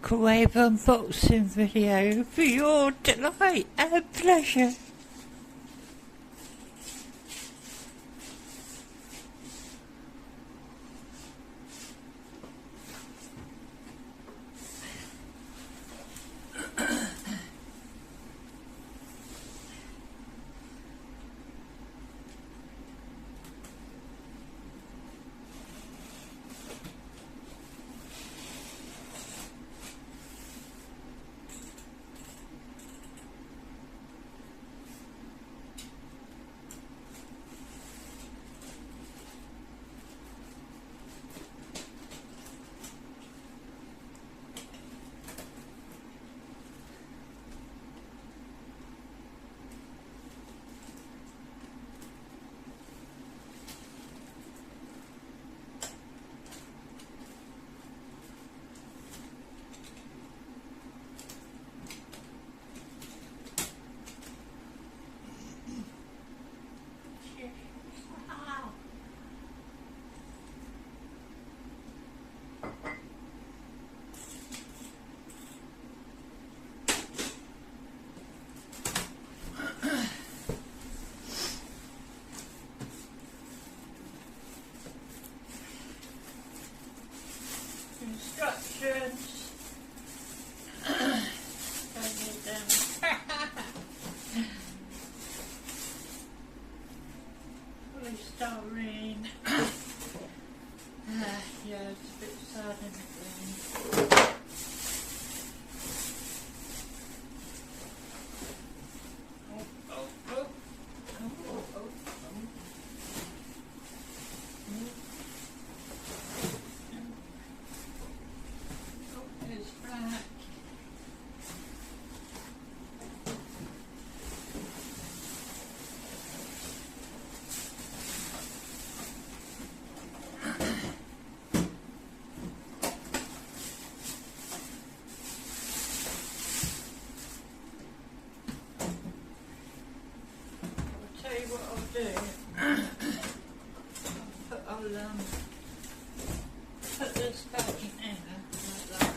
microwave unboxing video for your delight and pleasure. Instructions. Don't need them. Polystyrene. Yeah, it's a bit sad in it then. What I'll do, I'll put this back in there like that.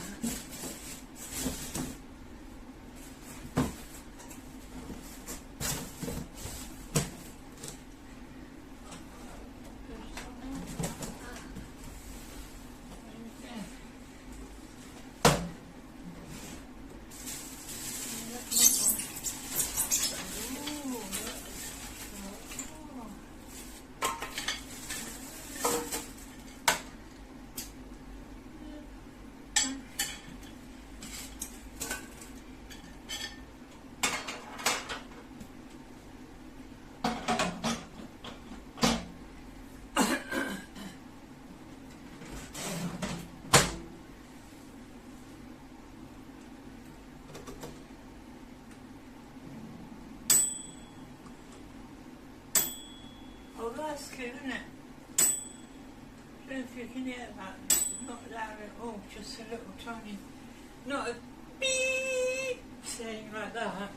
Oh, that's good, isn't it? I don't know if you can hear that. Not loud at all, just a little tiny, not a beep thing like that.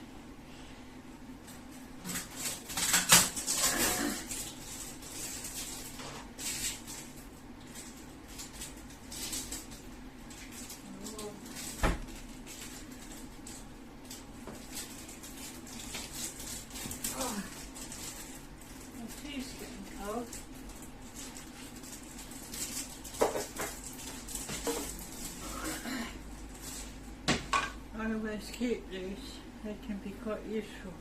I always keep these, they can be quite useful.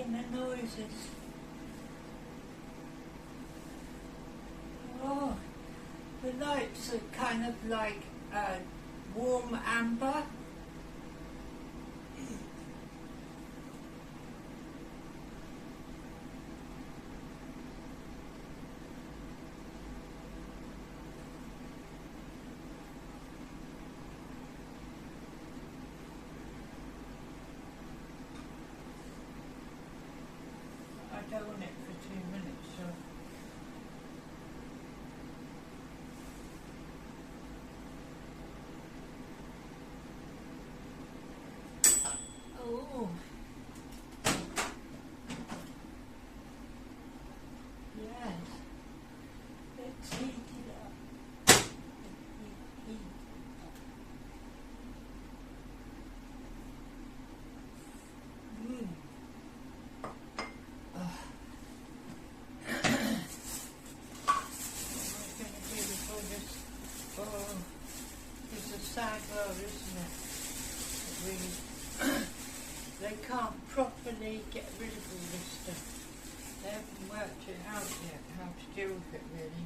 making the noises. Oh, the lights are kind of like warm amber. I don't want it for 2 minutes, so. Oh. Yes. Let's heat it up. Heat. Mm. Oh, it's a sad world, isn't it? They can't properly get rid of all this stuff. They haven't worked it out yet, how to deal with it really.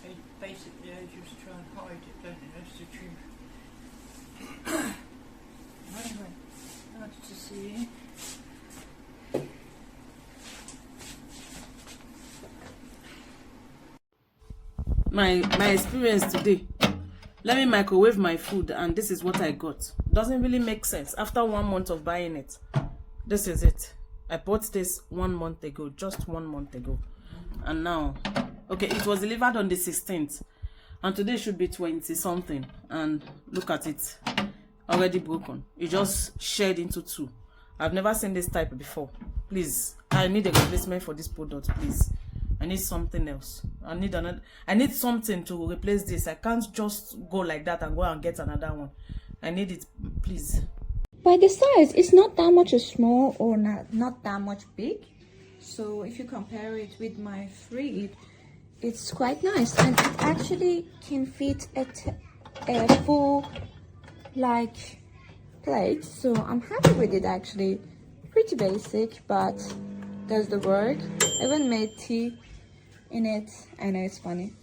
They just try and hide it, don't they? That's the truth. Anyway, nice to see you. My experience today, let me microwave my food and this is what I got. Doesn't really make sense. After 1 month of buying it, this is it. I bought this 1 month ago, just 1 month ago, and now, okay, it was delivered on the 16th and today should be 20 something, and look at it, already broken. It just shared into two. I've never seen this type before. Please, I need a replacement for this product, please. I need something else. I need something to replace this. I can't just go like that and go and get another one. I need it, please. By the size, it's not that much small or not that much big. So if you compare it with my fridge, it's quite nice, and it actually can fit a full like plate. So I'm happy with it actually. Pretty basic, but does the work. I even made tea in it. I know it's funny.